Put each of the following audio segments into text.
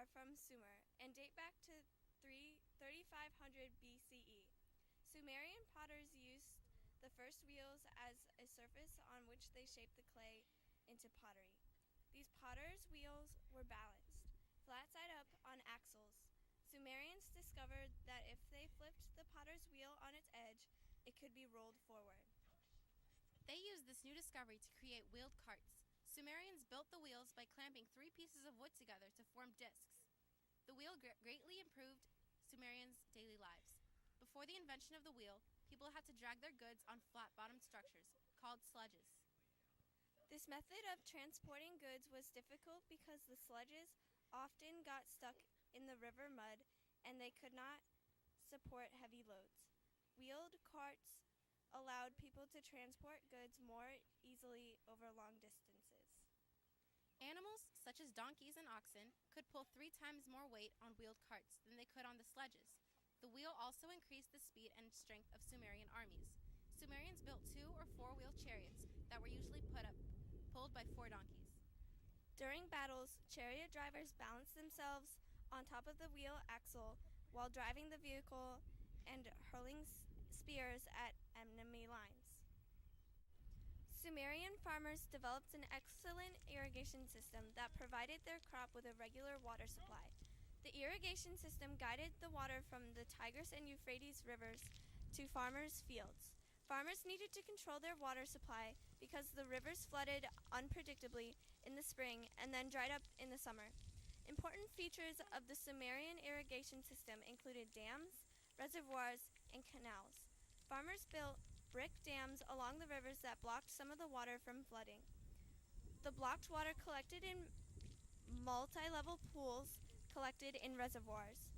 are from Sumer and date back to 3500 BCE. Sumerian potters used the first wheels as a surface on which they shaped the clay into pottery. These potters' wheels were balanced, flat side up on axles. Sumerians discovered that if they flipped the potter's wheel on its edge, it could be rolled forward. They used this new discovery to create wheeled carts. Sumerians built the wheels by clamping 3 pieces of wood together to form discs. The wheel greatly improved Sumerians' daily lives. Before the invention of the wheel, people had to drag their goods on flat-bottomed structures, called sledges. This method of transporting goods was difficult because the sledges often got stuck in the river mud and they could not support heavy loads. Wheeled carts allowed people to transport goods more easily over long distances. Animals, such as donkeys and oxen, could pull 3 times more weight on wheeled carts than they could on the sledges. The wheel also increased the speed and strength of Sumerian armies. Sumerians built 2 or 4-wheel chariots that were usually pulled by 4 donkeys. During battles, chariot drivers balanced themselves on top of the wheel axle while driving the vehicle and hurling spears at enemy lines. Sumerian farmers developed an excellent irrigation system that provided their crop with a regular water supply. The irrigation system guided the water from the Tigris and Euphrates rivers to farmers' fields. Farmers needed to control their water supply because the rivers flooded unpredictably in the spring and then dried up in the summer. Important features of the Sumerian irrigation system included dams, reservoirs, and canals. Farmers built brick dams along the rivers that blocked some of the water from flooding. The blocked water collected in multi-level pools collected in reservoirs.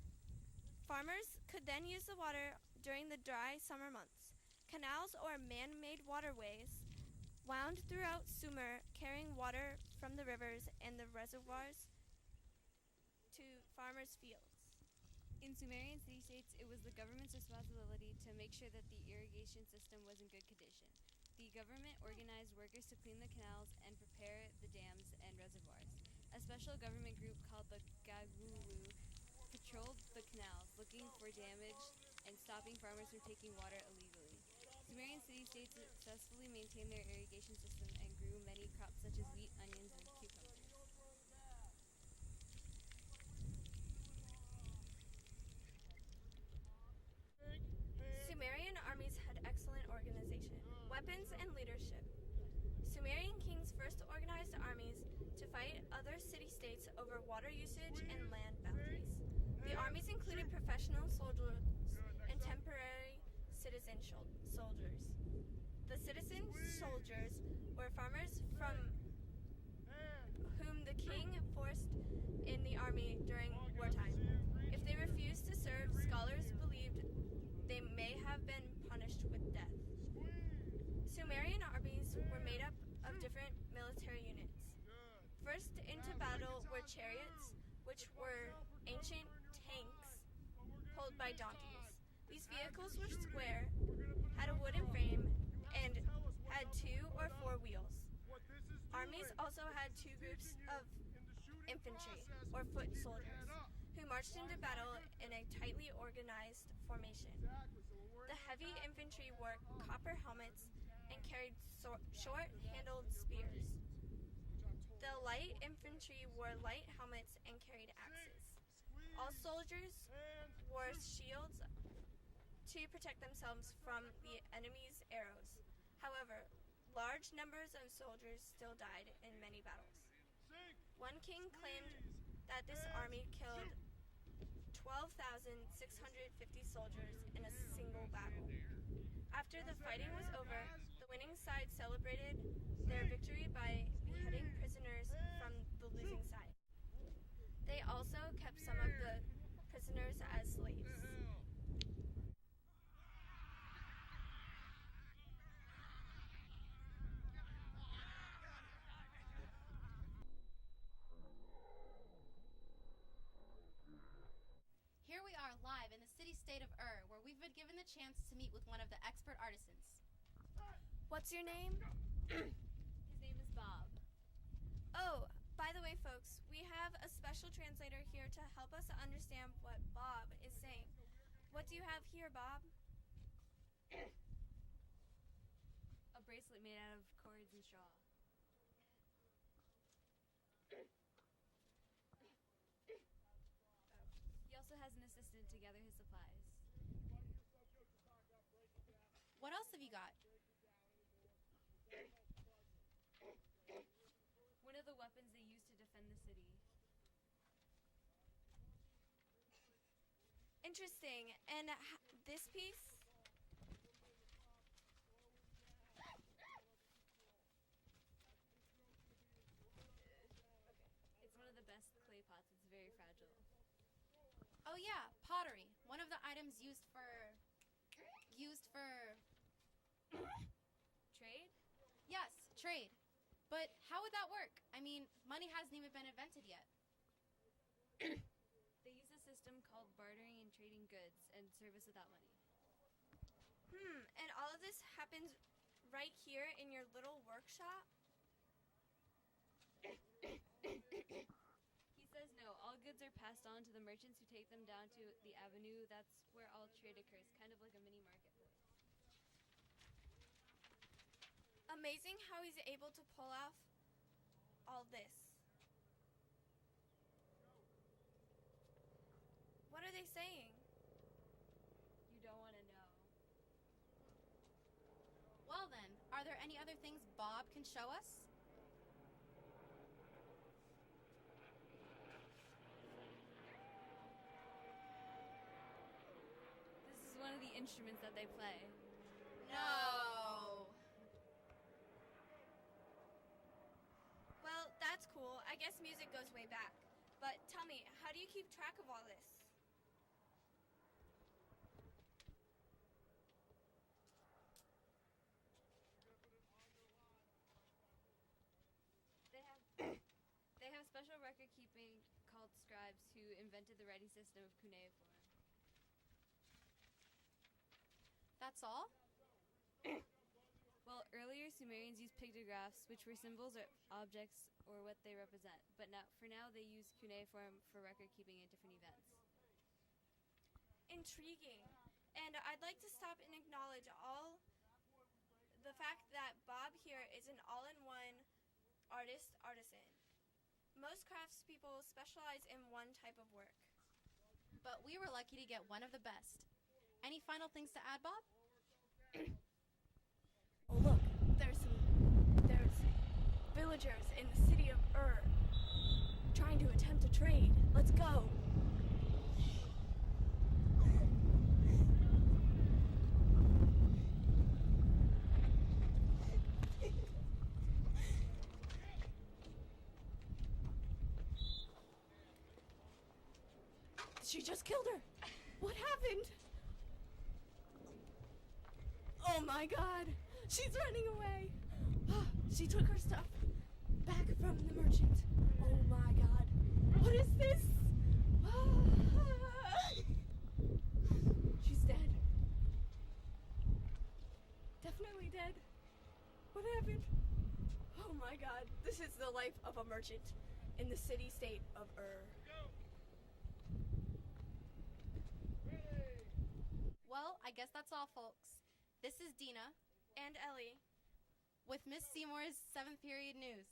Farmers could then use the water during the dry summer months. Canals or man-made waterways wound throughout Sumer, carrying water from the rivers and the reservoirs to farmers' fields. In Sumerian city-states, it was the government's responsibility to make sure that the irrigation system was in good condition. The government organized workers to clean the canals and prepare the dams and reservoirs. A special government group called the Gagulu patrolled the canals, looking for damage and stopping farmers from taking water illegally. Sumerian city-states successfully maintained their irrigation system and grew many crops such as wheat, onions, and cucumbers. Sumerian armies had excellent organization, weapons, and leadership. Sumerian kings first organized armies to fight other city-states over water usage and land boundaries. The armies included professional soldiers and temporary citizen soldiers. The citizen soldiers were farmers from whom the king forced in the army during wartime. If they refused to serve, scholars believed they may have been punished with death. Sumerian armies were made up of different military units. First into battle were chariots, which were ancient tanks pulled by donkeys. These vehicles were square, had a wooden frame, and had 2 or 4 wheels. Armies also had 2 groups of infantry, or foot soldiers, who marched into battle in a tightly organized formation. The heavy infantry wore copper helmets and carried short-handled spears. The light infantry wore light helmets and carried axes. All soldiers wore shields to protect themselves from the enemy's arrows. However, large numbers of soldiers still died in many battles. One king claimed that this army killed 12,650 soldiers in a single battle. After the fighting was over, the winning side celebrated their victory by beheading prisoners from the losing side. They also kept some of the prisoners as slaves. Here we are live in the city-state of where we've been given the chance to meet with one of the expert artisans. What's your name? His name is Bob. Oh, by the way, folks, we have a special special translator here to help us understand what Bob is saying. What do you have here, Bob? A bracelet made out of cords and straw. He also has an assistant to gather his supplies. What else have you got? One of the weapons they use to defend the city. Interesting. And this piece? It's one of the best clay pots. It's very fragile. Oh yeah, pottery. One of the items used for Trade? yes, trade. But how would that work? I mean, money hasn't even been invented yet. They use a system called bartering and trading goods and service without money. And all of this happens right here in your little workshop? He says no, all goods are passed on to the merchants who take them down to the avenue. That's where all trade occurs, kind of like a mini marketplace. Amazing how he's able to pull off all this. What are they saying? You don't want to know. Well then, are there any other things Bob can show us? This is one of the instruments that they play. No. Well, that's cool. I guess music goes way back. But tell me, how do you keep track of all this? They have special record keeping called scribes who invented the writing system of cuneiform. That's all? Well, earlier Sumerians used pictographs, which were symbols or objects or what they represent. But for now, they use cuneiform for record keeping at different events. Intriguing. And I'd like to stop and acknowledge the fact that Bob here is an all-in-one artisan. Most craftspeople specialize in one type of work. But we were lucky to get one of the best. Any final things to add, Bob? Oh look, there's villagers in the city of trying to attempt a trade. Let's go. She just killed her. What happened? Oh my god. She's running away. She took her stuff back from the merchant. Oh my god. What is this? She's dead. Definitely dead. What happened? Oh my god. This is the life of a merchant in the city-state of Well, I guess that's all, folks. This is Dina And Ellie. with Miss Seymour's 7th period news.